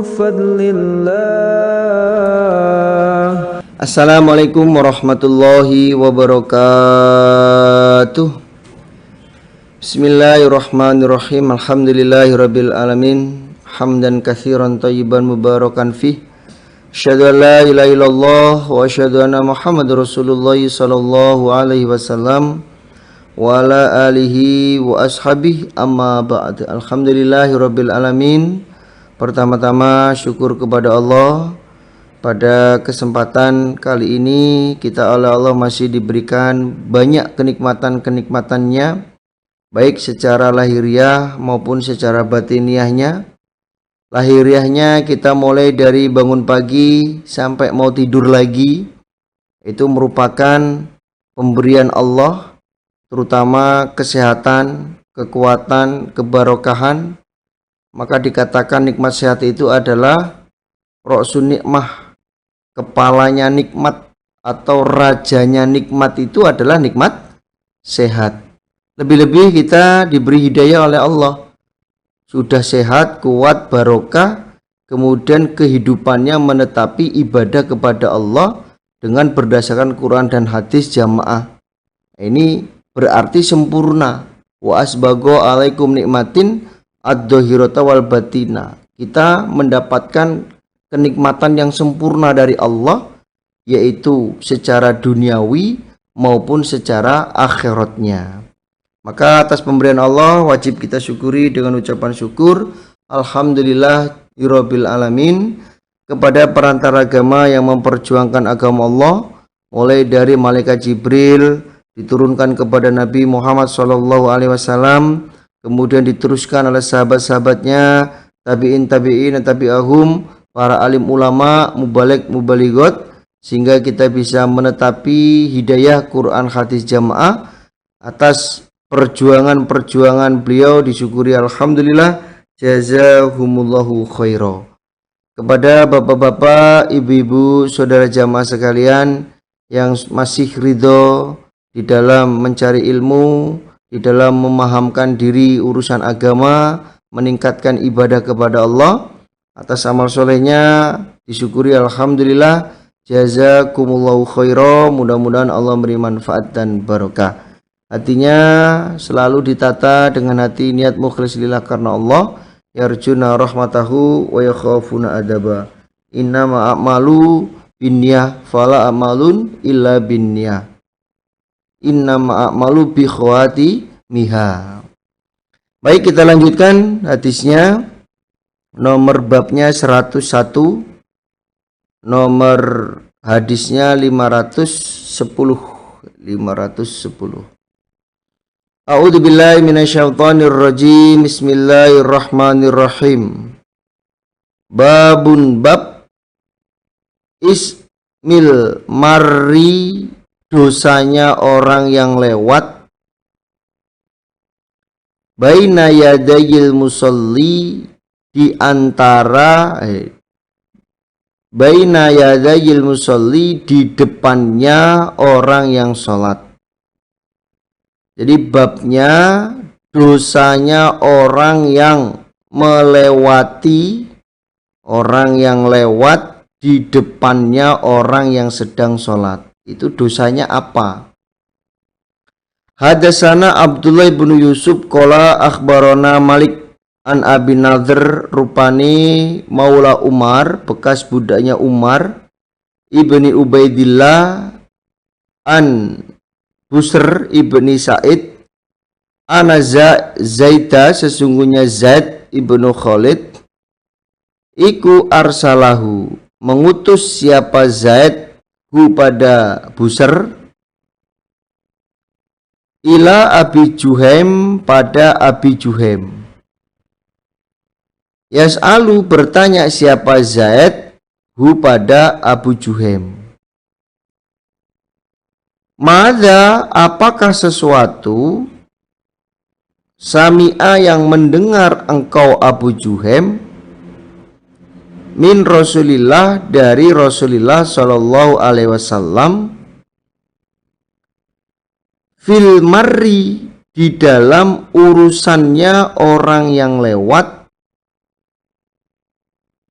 فضل الله. Assalamualaikum warahmatullahi wabarakatuh. Bismillahirrahmanirrahim. Alhamdulillahirabbil alamin. Hamdan katsiran thayyiban mubarakan fih. Asyhadu an la ilaha illallah wa asyhadu anna Muhammadar Rasulullah sallallahu alaihi wasallam wa ala alihi wa ashabihi amma ba'd. Alhamdulillahirabbil alamin. Pertama-tama syukur kepada Allah. Pada kesempatan kali ini kita oleh Allah masih diberikan banyak kenikmatan-kenikmatannya, baik secara lahiriah maupun secara batiniahnya. Lahiriahnya kita mulai dari bangun pagi sampai mau tidur lagi, itu merupakan pemberian Allah, terutama kesehatan, kekuatan, kebarokahan. Maka dikatakan nikmat sehat itu adalah ra'sun nikmah, kepalanya nikmat atau rajanya nikmat itu adalah nikmat sehat. Lebih-lebih kita diberi hidayah oleh Allah, sudah sehat, kuat, barokah, kemudian kehidupannya menetapi ibadah kepada Allah dengan berdasarkan Quran dan hadis jamaah. Ini berarti sempurna. Wa asbago alaikum nikmatin ad-dhahirata wal batina. Kita mendapatkan kenikmatan yang sempurna dari Allah, yaitu secara duniawi maupun secara akhiratnya. Maka atas pemberian Allah wajib kita syukuri dengan ucapan syukur alhamdulillahirabbil alamin kepada perantara agama yang memperjuangkan agama Allah, mulai dari malaikat Jibril diturunkan kepada Nabi Muhammad SAW, kemudian diteruskan oleh sahabat-sahabatnya, tabi'in dan tabi'ahum, para alim ulama, mubalik mubaligot, sehingga kita bisa menetapi hidayah Quran hadis jamaah. Atas perjuangan beliau disyukuri alhamdulillah, jazahumullahu khaira. Kepada bapak-bapak, ibu-ibu, saudara jamaah sekalian yang masih ridho di dalam mencari ilmu, di dalam memahamkan diri urusan agama, meningkatkan ibadah kepada Allah, atas amal solehnya disyukuri alhamdulillah, jazakumullahu khaira. Mudah-mudahan Allah memberi manfaat dan barokah. Hatinya selalu ditata dengan hati niat mukhlis lillah karena Allah, yarjuna rahmatahu wa yakhafuna adaba. Innama a'malu binniyah fala a'malun illa binniyah. Innama a'malu bi khawati miha. Baik, kita lanjutkan hadisnya. Nomor babnya 101, nomor hadisnya 510. A'udzubillahi minasyaitonirrajim. Bismillahirrahmanirrahim. Babun bab ismil marri, dosanya orang yang lewat, baina yadayil musalli, di antara baina yadayil musalli, di depannya orang yang sholat. Jadi babnya dosanya orang yang melewati, orang yang lewat di depannya orang yang sedang sholat. Itu dosanya apa? Hadasana Abdullah bin Yusuf qala akhbarana Malik an Abi Nadhr, rupani maula Umar, bekas budaknya Umar, ibni Ubaidillah, an Busr ibni Sa'id, ana Zaidah, sesungguhnya Zaid ibnu Khalid, iku arsalahu, mengutus siapa Zaid hu pada Busr, ila Abi Juhaim, pada Abi Juhaim. Yas'alu, bertanya siapa Zaid hu pada Abu Juhaim. Mada, apakah sesuatu, sami'a yang mendengar engkau Abu Juhaim, min Rasulillah, dari Rasulullah sallallahu alaihi wasallam, fil marri, di dalam urusannya orang yang lewat,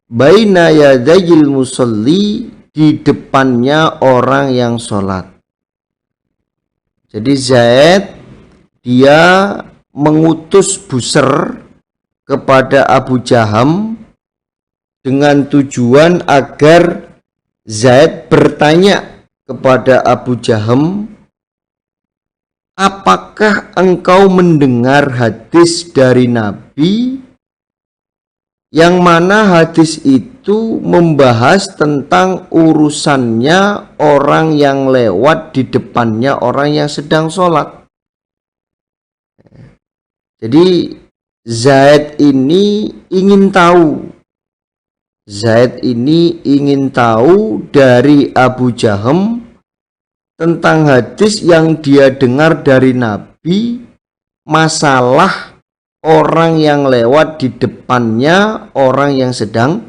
baina yadayil musalli, di depannya orang yang sholat. Jadi Zaid dia mengutus Busr kepada Abu Jaham dengan tujuan agar Zaid bertanya kepada Abu Jaham, apakah engkau mendengar hadis dari Nabi yang mana hadis itu membahas tentang urusannya orang yang lewat di depannya orang yang sedang sholat. Jadi Zaid ini ingin tahu. Zaid ini ingin tahu dari Abu Jaham tentang hadis yang dia dengar dari Nabi, masalah orang yang lewat di depannya orang yang sedang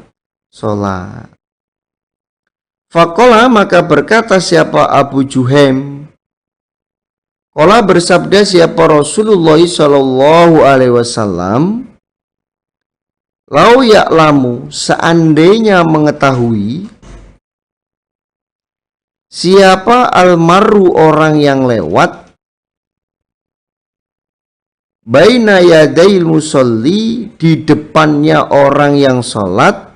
sholat. Faqala, maka berkata siapa Abu Juhaim, qala bersabda siapa Rasulullah sallallahu alaihi wasallam, lau ya'lamu, seandainya mengetahui, siapa almaru orang yang lewat, baina yadail musalli, di depannya orang yang sholat,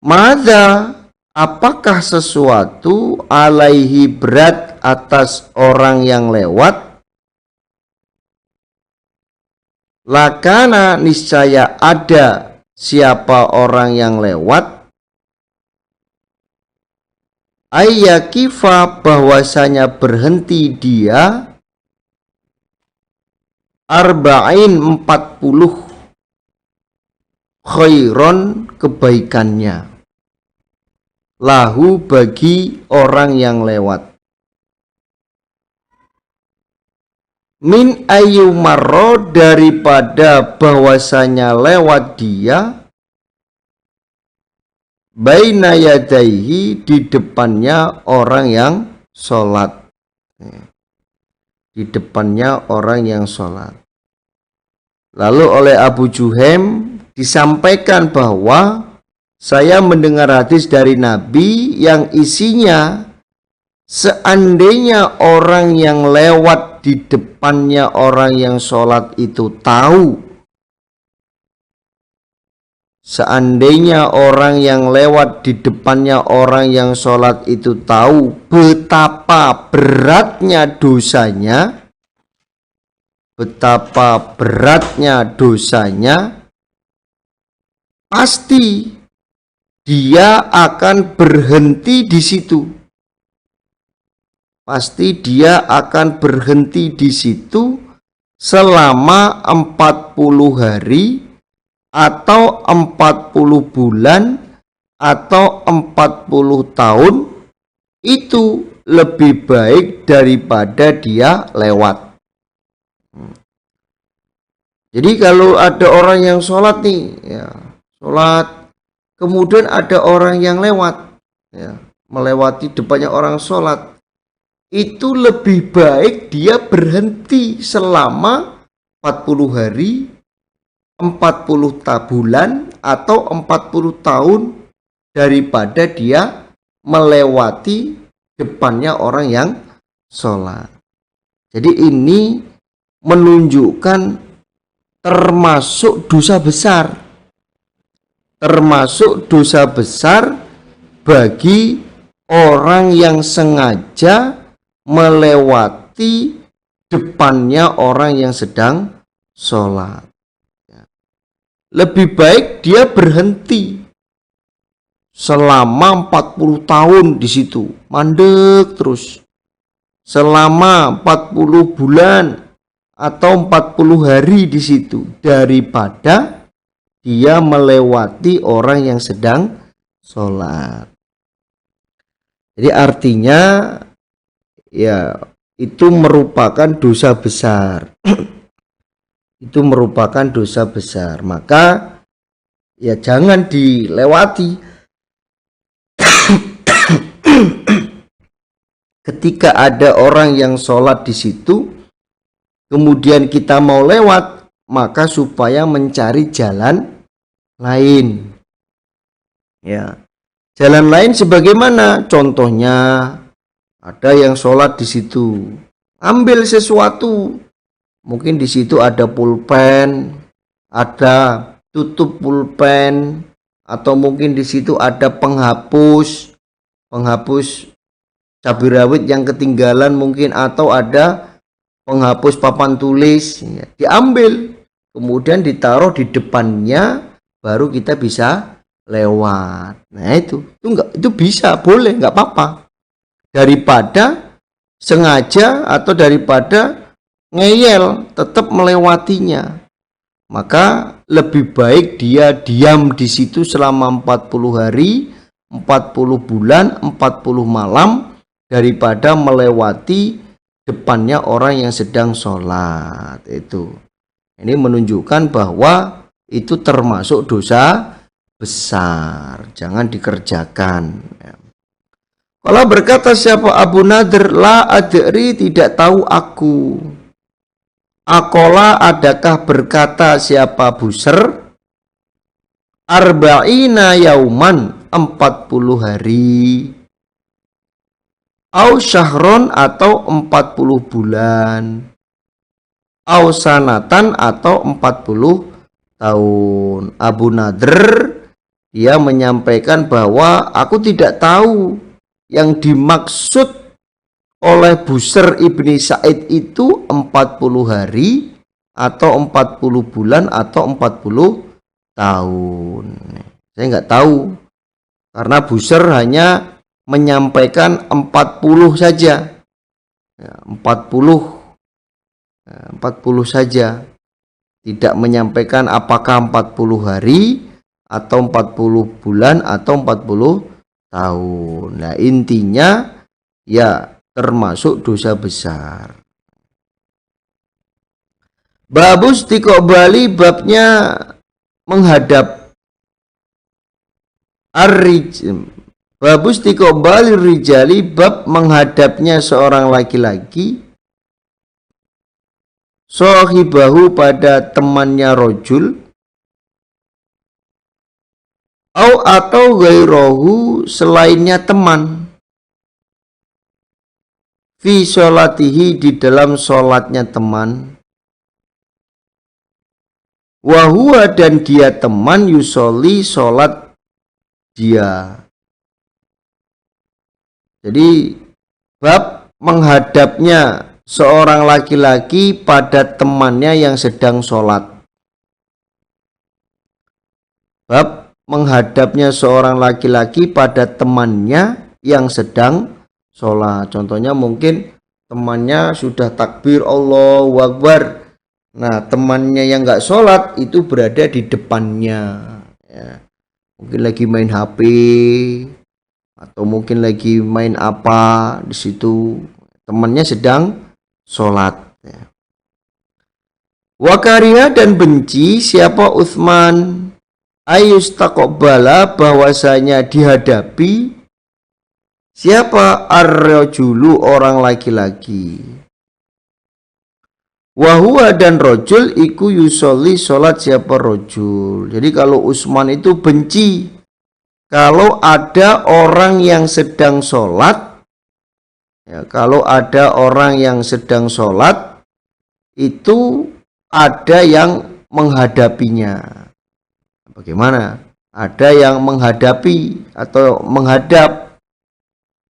mada, apakah sesuatu, alaihi, berat atas orang yang lewat, lakana, niscaya ada siapa orang yang lewat, ayyakifa, bahwasanya berhenti dia, arba'in, 40, khairon, kebaikannya, lahu, bagi orang yang lewat, min ayu marro, daripada bahwasanya lewat dia, baina yadaihi, di depannya orang yang sholat, di depannya orang yang sholat. Lalu oleh Abu Juhaim disampaikan bahwa saya mendengar hadis dari Nabi yang isinya seandainya orang yang lewat di depannya orang yang sholat itu tahu, seandainya orang yang lewat di depannya orang yang sholat itu tahu betapa beratnya dosanya, betapa beratnya dosanya, pasti dia akan berhenti di situ. Pasti dia akan berhenti di situ selama 40 hari atau 40 bulan atau 40 tahun, itu lebih baik daripada dia lewat. Jadi kalau ada orang yang sholat nih, ya, sholat, kemudian ada orang yang lewat, ya, melewati depannya orang sholat, itu lebih baik dia berhenti selama 40 hari, 40 bulan atau 40 tahun daripada dia melewati depannya orang yang sholat. Jadi ini menunjukkan termasuk dosa besar, termasuk dosa besar bagi orang yang sengaja melewati depannya orang yang sedang sholat. Lebih baik dia berhenti selama 40 tahun di situ, mandek terus selama 40 bulan atau 40 hari di situ, daripada dia melewati orang yang sedang sholat. Jadi artinya ya itu merupakan dosa besar. Itu merupakan dosa besar, maka ya jangan dilewati. Ketika ada orang yang sholat di situ, kemudian kita mau lewat, maka supaya mencari jalan lain. Ya, jalan lain sebagaimana? Contohnya ada yang sholat di situ, ambil sesuatu, mungkin di situ ada pulpen, ada tutup pulpen, atau mungkin di situ ada penghapus cabai rawit yang ketinggalan mungkin, atau ada penghapus papan tulis, ya, diambil kemudian ditaruh di depannya, baru kita bisa lewat. Nah itu bisa, boleh, nggak apa-apa, daripada sengaja atau daripada ngeyel tetap melewatinya. Maka lebih baik dia diam di situ selama 40 hari, 40 bulan, 40 malam, daripada melewati depannya orang yang sedang sholat. Itu. Ini menunjukkan bahwa itu termasuk dosa besar. Jangan dikerjakan. Kalau berkata siapa Abu Nadir, la adri, tidak tahu aku. Akola, adakah berkata siapa Busr, arba'ina yauman, 40 hari, au syahron, atau 40 bulan, au sanatan, atau 40 tahun. Abu Nadir dia menyampaikan bahwa aku tidak tahu yang dimaksud oleh Busr ibni Sa'id itu 40 hari atau 40 bulan atau 40 tahun. Saya nggak tahu, karena Busr hanya menyampaikan 40 saja, 40 saja, tidak menyampaikan apakah 40 hari atau 40 bulan atau 40 tahun. Nah intinya ya termasuk dosa besar. Babus tiqobali, babnya menghadap babus tiqobali rijali, bab menghadapnya seorang laki-laki, sohibahu, pada temannya rojul, atau ghairahu, selainnya teman, fi sholatihi, di dalam sholatnya teman, wahua, dan dia teman, yusoli, sholat dia. Jadi bab menghadapnya seorang laki-laki pada temannya yang sedang sholat. Bab menghadapnya seorang laki-laki pada temannya yang sedang sholat. Contohnya mungkin temannya sudah takbir Allahu Akbar, nah temannya yang nggak sholat itu berada di depannya, ya. Mungkin lagi main HP atau mungkin lagi main apa di situ, temannya sedang sholat, ya. Wakariha, dan benci siapa Utsman, ayus taqobbala, bahwasanya dihadapi siapa ar-rajulu, orang laki-laki, wahua, dan rojul iku yusolli, sholat siapa rojul. Jadi kalau Utsman itu benci kalau ada orang yang sedang sholat, ya, kalau ada orang yang sedang sholat itu ada yang menghadapinya. Bagaimana? Ada yang menghadapi atau menghadap.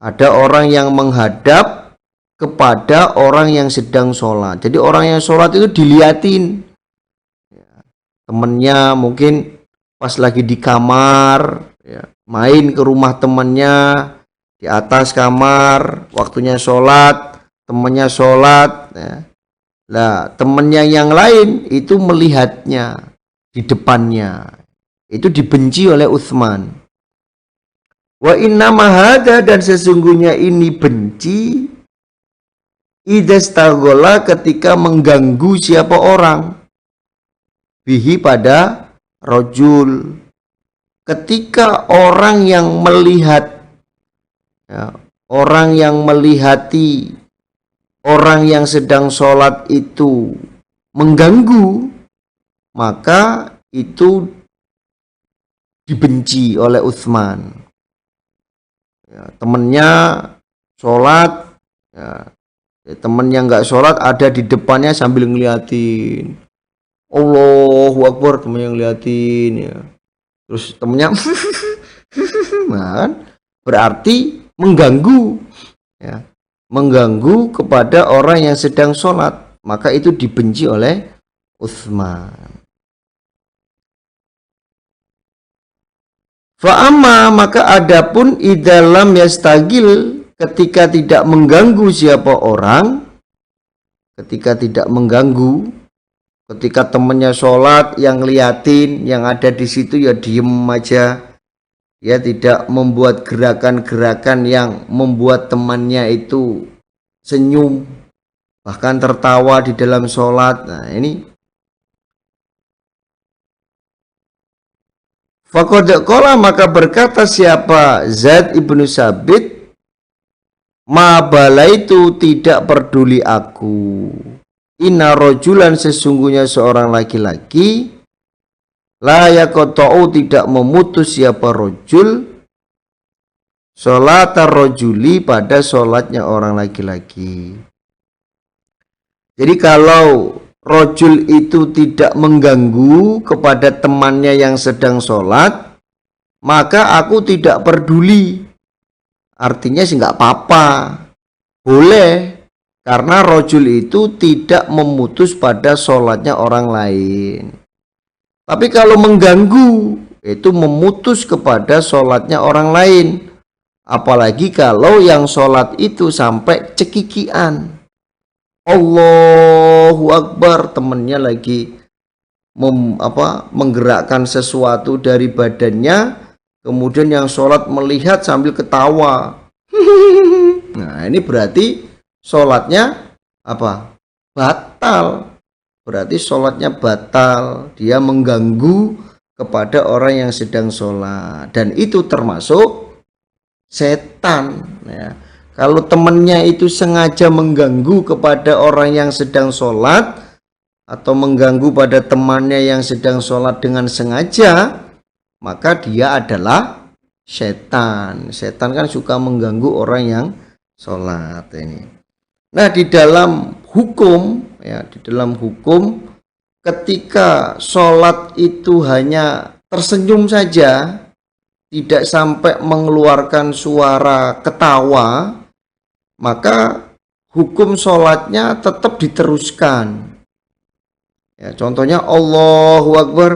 Ada orang yang menghadap kepada orang yang sedang sholat. Jadi orang yang sholat itu diliatin. Temennya mungkin pas lagi di kamar, ya, main ke rumah temennya di atas kamar, waktunya sholat, temennya sholat, ya. Nah, temennya yang lain itu melihatnya di depannya. Itu dibenci oleh Utsman. Wa inna mahada, dan sesungguhnya ini benci, idastaghola, ketika mengganggu siapa orang, bihi, pada rojul, ketika orang yang melihat, ya, orang yang melihati orang yang sedang sholat itu mengganggu, maka itu dibenci oleh Utsman. Ya, temennya sholat, ya, temen yang nggak sholat ada di depannya sambil ngeliatin, Allahu Akbar, temen yang ngeliatin, ya. Terus temennya nah, kan? Berarti mengganggu, ya, mengganggu kepada orang yang sedang sholat, maka itu dibenci oleh Utsman. Fa'amma, maka adapun idalam yastagil, ketika tidak mengganggu siapa orang, ketika tidak mengganggu, ketika temennya sholat yang liatin, yang ada di situ ya diem aja, ya tidak membuat gerakan-gerakan yang membuat temannya itu senyum, bahkan tertawa di dalam sholat. Nah ini faqad qala, maka berkata siapa Zaid ibnu Sabit, ma balaitu, tidak peduli aku, inna rojulan, sesungguhnya seorang laki-laki, la yaqta'u, tidak memutus siapa rojul, sholatar rojuli, pada sholatnya orang laki-laki. Jadi kalau rojul itu tidak mengganggu kepada temannya yang sedang sholat, maka aku tidak peduli. Artinya sih nggak apa-apa, boleh, karena rojul itu tidak memutus pada sholatnya orang lain. Tapi kalau mengganggu, itu memutus kepada sholatnya orang lain. Apalagi kalau yang sholat itu sampai cekikian, Allahu Akbar, temennya lagi menggerakkan sesuatu dari badannya, kemudian yang sholat melihat sambil ketawa. Nah ini berarti sholatnya apa? Batal. Berarti sholatnya batal, dia mengganggu kepada orang yang sedang sholat, dan itu termasuk setan, ya. Kalau temannya itu sengaja mengganggu kepada orang yang sedang sholat, atau mengganggu pada temannya yang sedang sholat dengan sengaja, maka dia adalah setan. Setan kan suka mengganggu orang yang sholat ini. Nah di dalam hukum, ya, di dalam hukum, ketika sholat itu hanya tersenyum saja, tidak sampai mengeluarkan suara ketawa, maka hukum sholatnya tetap diteruskan. Ya, contohnya Allahu Akbar.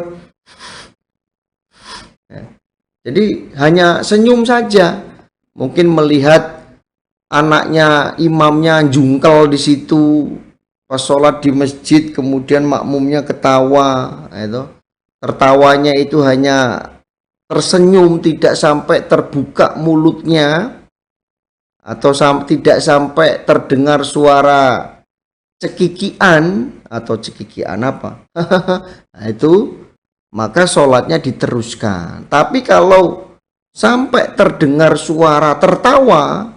Ya, jadi hanya senyum saja. Mungkin melihat anaknya imamnya jungkel di situ pas sholat di masjid, kemudian makmumnya ketawa, itu tertawanya itu hanya tersenyum, tidak sampai terbuka mulutnya, atau tidak sampai terdengar suara cekikian, atau cekikian apa nah itu, maka sholatnya diteruskan. Tapi kalau sampai terdengar suara tertawa,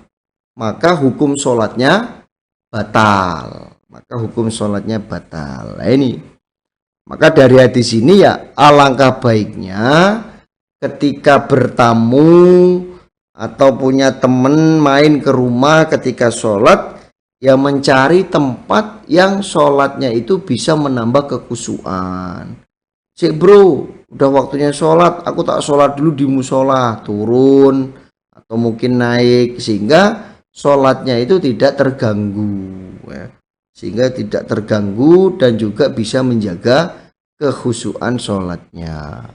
maka hukum sholatnya batal, maka hukum sholatnya batal. Nah ini, maka dari hadis ini ya alangkah baiknya ketika bertamu atau punya temen main ke rumah ketika sholat, ya mencari tempat yang sholatnya itu bisa menambah kekhusyuan. Cik bro, udah waktunya sholat, aku tak sholat dulu di musola, turun atau mungkin naik, sehingga sholatnya itu tidak terganggu, ya. Sehingga tidak terganggu dan juga bisa menjaga kekhusyuan sholatnya.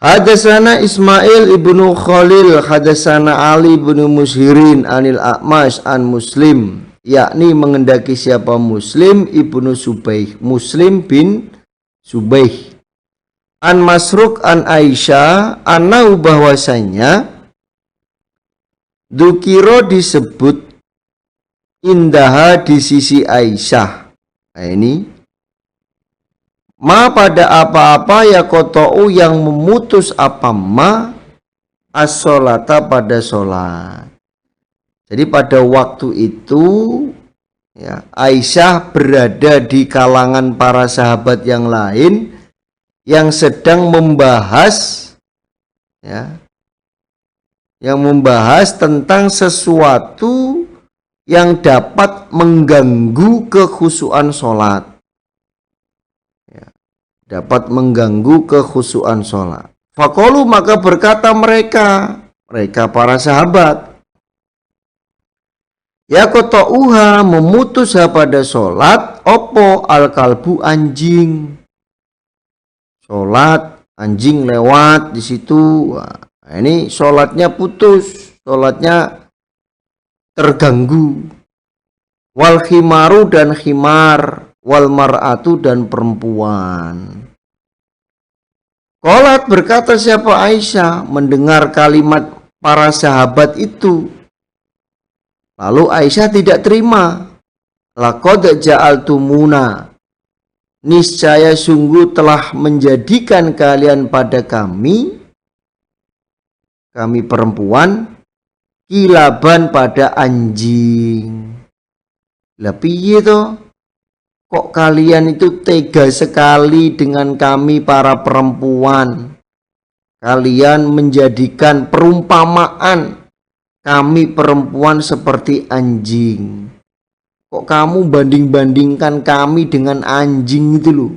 Hadasana Ismail ibnu Khalil, hadasana Ali ibnu Mushirin, anil A'mash an Muslim, yakni mengendaki siapa Muslim ibnu Subaih, Muslim bin Subaih, an Masruk an Aisyah, anau bahwasanya dukiro disebut indaha di sisi Aisyah. Nah ini, ma pada apa-apa ya kotou yang memutus apa ma as-sholata pada sholat. Jadi pada waktu itu Ya, Aisyah berada di kalangan para sahabat yang lain yang sedang membahas, ya, yang membahas tentang sesuatu yang dapat mengganggu kekhusyuan sholat, ya, dapat mengganggu kekhusyuan sholat. Faqalu, maka berkata mereka para sahabat, ya qata'uha, memutus pada sholat, opo al kalbu, anjing. Sholat, anjing lewat di situ. Wah, ini sholatnya putus, sholatnya terganggu. Wal khimaru, dan khimar, wal mar'atu, dan perempuan. Qalat, berkata siapa Aisyah mendengar kalimat para sahabat itu. Lalu Aisyah tidak terima. Laqad ja'altumuna, niscaya sungguh telah menjadikan kalian pada kami perempuan, kilaban, pada anjing. Lah piye to? Kok kalian itu tega sekali dengan kami para perempuan? Kalian menjadikan perumpamaan kami perempuan seperti anjing. Kok kamu banding-bandingkan kami dengan anjing itu loh?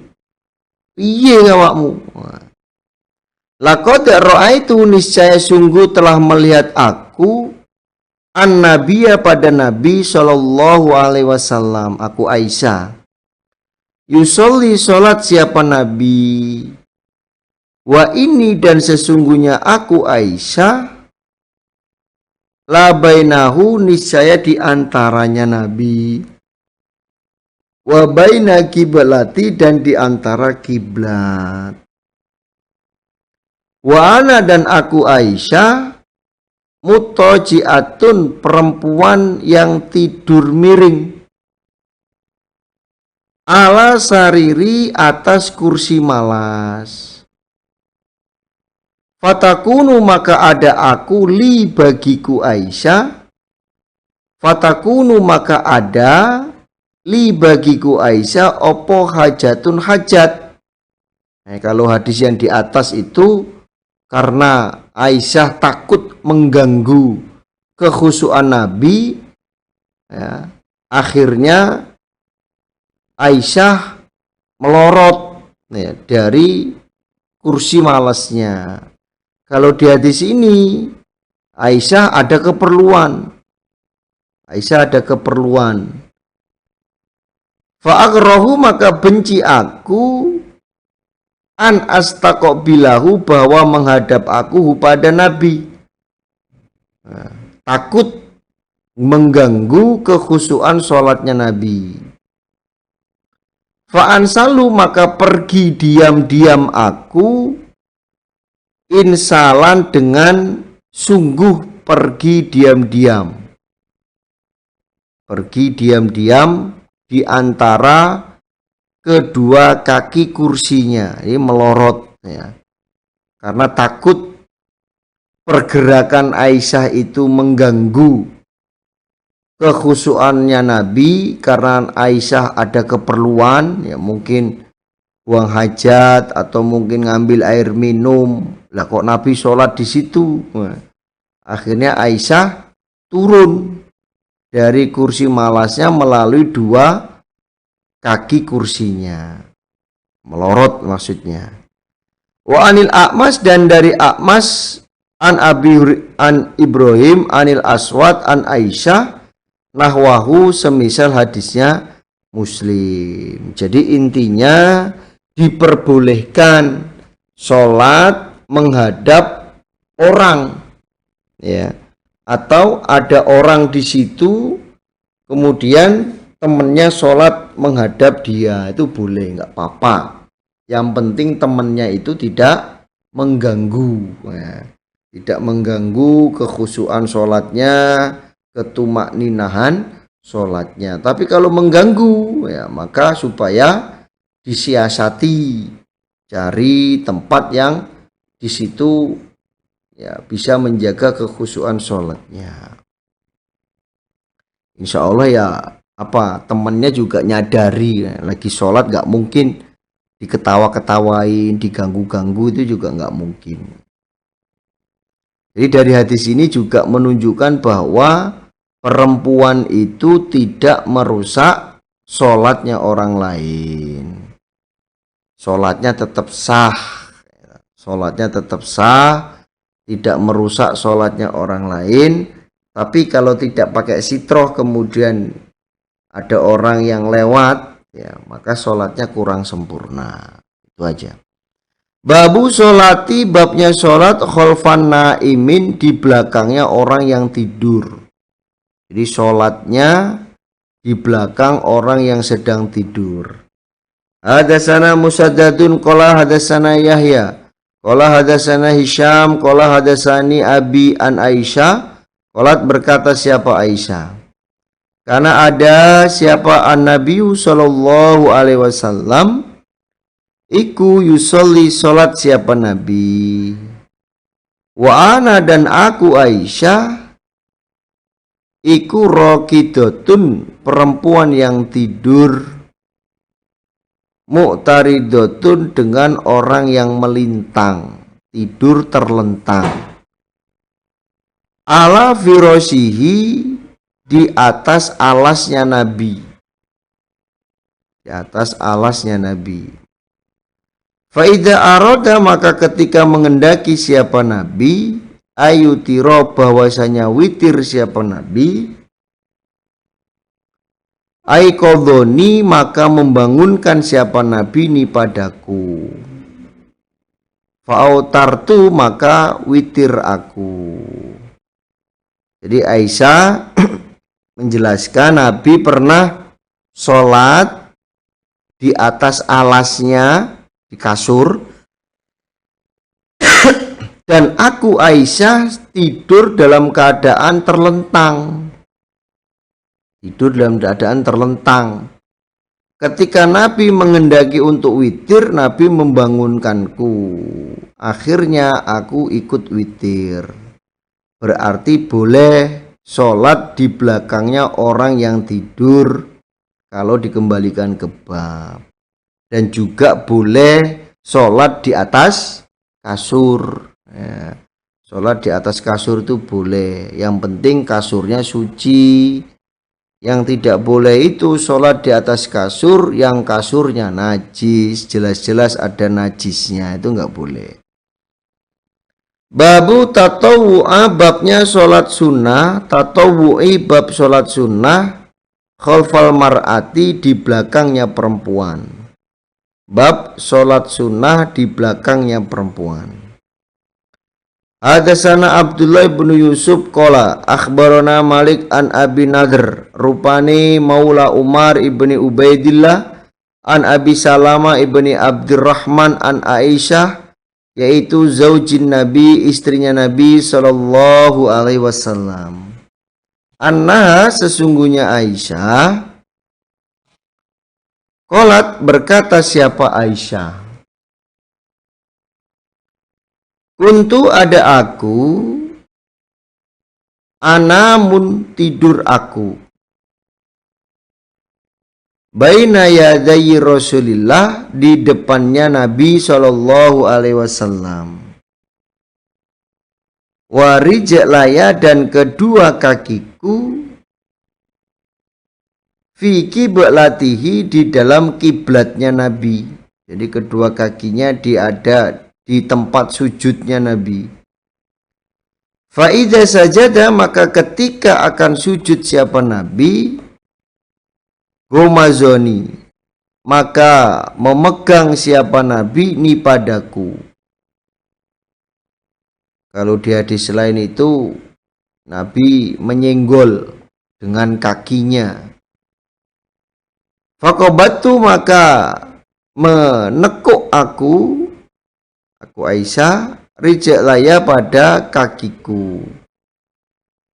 Piye awakmu? Laqad ra'aitu, niscaya sungguh telah melihat aku, an-nabiyya, pada Nabi sallallahu alaihi wasallam, aku Aisyah. Yusolli, sholat siapa Nabi. Wa ini, dan sesungguhnya aku Aisyah, la bainahu, niscaya di antaranya Nabi, wa baina kiblati, dan di antara kiblat. Wa ana, dan aku Aisyah, mutajiatun, perempuan yang tidur miring, ala sariri, atas kursi malas. Fatakunu, maka ada aku, li, bagiku Aisyah. Fatakunu, maka ada, li, bagiku Aisyah, opo hajatun, hajat. Nah, kalau hadis yang di atas itu karena Aisyah takut mengganggu kekhusyuan Nabi, ya, akhirnya Aisyah melorot, ya, dari kursi malasnya. Kalau di hadis ini Aisyah ada keperluan. Fa'akrahu, maka benci aku, an astaqbilahu, bahwa menghadap aku pada Nabi. Nah, takut mengganggu kekhusyuan sholatnya Nabi. Fa'ansalu, maka pergi diam-diam aku, insalan, dengan sungguh pergi diam-diam. Pergi diam-diam di antara kedua kaki kursinya. Ini melorot, ya. Karena takut pergerakan Aisyah itu mengganggu kekhusyuannya Nabi, karena Aisyah ada keperluan, ya, mungkin buang hajat atau mungkin ngambil air minum. Lah kok Nabi sholat di situ? Nah, akhirnya Aisyah turun dari kursi malasnya melalui dua kaki kursinya, melorot maksudnya. Wa anil A'mas, dan dari A'mas, an Ibrahim, anil Aswad, an Aisyah, nahwahu, semisal hadisnya Muslim. Jadi intinya diperbolehkan sholat menghadap orang, ya, atau ada orang di situ kemudian temennya sholat menghadap dia, itu boleh, nggak apa-apa. Yang penting temennya itu tidak mengganggu, ya, tidak mengganggu kekhusyuan sholatnya, ketumakninahan sholatnya. Tapi kalau mengganggu, ya, maka supaya disiasati, cari tempat yang di situ, ya, bisa menjaga kekhusyuan sholatnya. Insya Allah, ya, temennya juga nyadari lagi sholat, nggak mungkin diketawa-ketawain, diganggu-ganggu, itu juga nggak mungkin. Jadi dari hadis ini juga menunjukkan bahwa perempuan itu tidak merusak sholatnya orang lain. Sholatnya tetap sah. Sholatnya tetap sah, tidak merusak sholatnya orang lain. Tapi kalau tidak pakai sitroh kemudian ada orang yang lewat, ya maka sholatnya kurang sempurna. Itu aja. Babu sholati, babnya sholat kholfan naimin, di belakangnya orang yang tidur. Jadi sholatnya di belakang orang yang sedang tidur. Hadasana Musaddadun qala hadasana Yahya qala hadasana Hisham qala hadasani Abi an Aisyah. Qalat, berkata siapa Aisyah, karena ada siapa an-Nabi sallallahu alaihi wasallam iku yusolli, sholat siapa Nabi, wa ana, dan aku Aisyah, iku raqidotun, perempuan yang tidur, mu'taridotun, dengan orang yang melintang, tidur terlentang, ala firosihi, di atas alasnya Nabi, di atas alasnya Nabi. Faida aroda, maka ketika mengendaki siapa Nabi, ayutiro, bahwasanya witir siapa Nabi, aikodoni, maka membangunkan siapa Nabi ni padaku, fa'autartu, maka witir aku. Jadi Aisyah menjelaskan Nabi pernah sholat di atas alasnya, di kasur, dan aku Aisyah tidur dalam keadaan terlentang. Tidur dalam keadaan terlentang. Ketika Nabi mengendaki untuk witir, Nabi membangunkanku. Akhirnya aku ikut witir. Berarti boleh sholat di belakangnya orang yang tidur kalau dikembalikan ke bab. Dan juga boleh sholat di atas kasur. Ya, sholat di atas kasur itu boleh. Yang penting kasurnya suci. Yang tidak boleh itu sholat di atas kasur yang kasurnya najis, jelas-jelas ada najisnya, itu nggak boleh. Babu tatawu'a, babnya sholat sunnah, tatawu'i, bab sholat sunnah, khalfal mar'ati, di belakangnya perempuan. Bab sholat sunnah di belakangnya perempuan. Hadasana Abdullah bin Yusuf qala akhbarana Malik an Abi Nadhr rupani maula Umar ibni Ubaidillah an Abi Salama ibni Abdurrahman an Aisyah, yaitu zaujin Nabi, istrinya Nabi sallallahu alaihi wasallam. Annaha, sesungguhnya Aisyah, qalat, berkata siapa Aisyah, kuntu, ada aku, anamun, tidur aku, baina yadayi Rasulillah, di depannya Nabi sallallahu alaihi wasallam, wa rijlaya, dan kedua kakiku, fi qiblatihi, di dalam kiblatnya Nabi. Jadi kedua kakinya ada di tempat sujudnya Nabi. Fa idza sajada, maka ketika akan sujud siapa Nabi, Gomazoni, maka memegang siapa Nabi ni padaku. Kalau di hadis lain itu Nabi menyenggol dengan kakinya. Faqabatu, maka menekuk aku Aisyah, rijlaya, pada kakiku.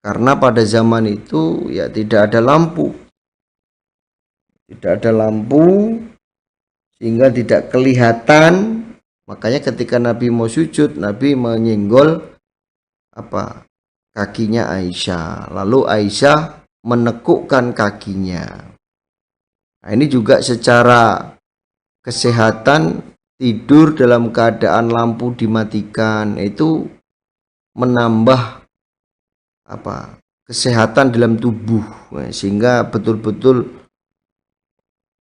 Karena pada zaman itu ya tidak ada lampu. Tidak ada lampu sehingga tidak kelihatan. Makanya ketika Nabi mau sujud, Nabi menyenggol kakinya Aisyah. Lalu Aisyah menekukkan kakinya. Nah, ini juga secara kesehatan, tidur dalam keadaan lampu dimatikan itu menambah kesehatan dalam tubuh, sehingga betul-betul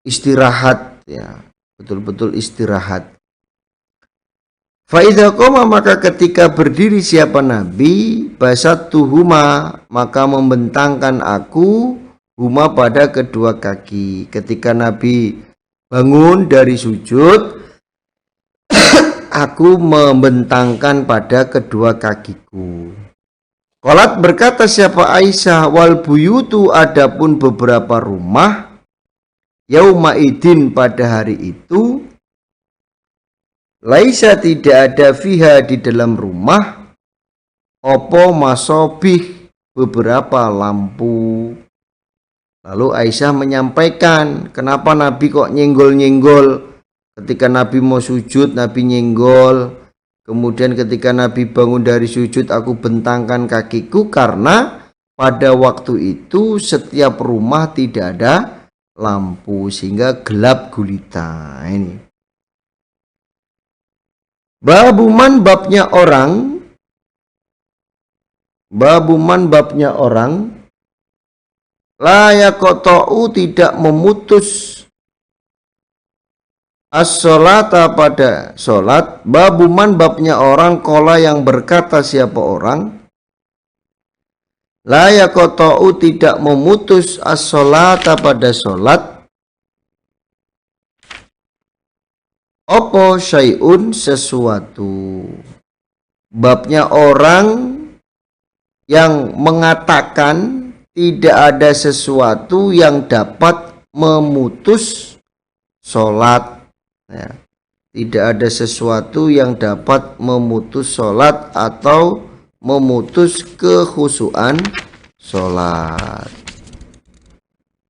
istirahat, ya, betul-betul istirahat. Fa'idha qoma, maka ketika berdiri siapa Nabi, basatuhuma, maka membentangkan aku huma pada kedua kaki. Ketika Nabi bangun dari sujud, aku membentangkan pada kedua kakiku. Qalat, berkata siapa Aisyah, wal buyutu, adapun beberapa rumah, yauma idin, pada hari itu, laisa, tidak ada, fiha, di dalam rumah, opo masobih, beberapa lampu. Lalu Aisyah menyampaikan, kenapa Nabi kok nyenggol-nyenggol? Ketika Nabi mau sujud, Nabi nyenggol. Kemudian ketika Nabi bangun dari sujud, aku bentangkan kakiku, karena pada waktu itu setiap rumah tidak ada lampu, sehingga gelap gulita. Ini babuman, babnya orang, babuman, babnya orang, la yaqta'u, tidak memutus, as-sholata, pada sholat. Babuman, babnya orang, kola, yang berkata siapa orang, la yaqta'u, tidak memutus, as-sholata, pada sholat, opo syai'un, sesuatu. Babnya orang yang mengatakan tidak ada sesuatu yang dapat memutus sholat, ya. Tidak ada sesuatu yang dapat memutus sholat atau memutus kekhusyuan sholat.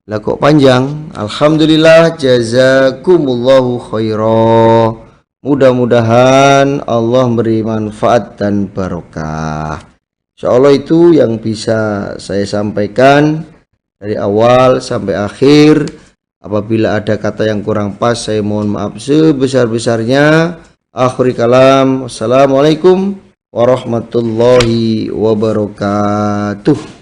Lah kok panjang? Alhamdulillah, jazakumullahu khairan. Mudah-mudahan Allah beri manfaat dan barokah. Insyaallah itu yang bisa saya sampaikan dari awal sampai akhir. Apabila ada kata yang kurang pas, saya mohon maaf sebesar-besarnya. Akhir kalam. Wassalamualaikum warahmatullahi wabarakatuh.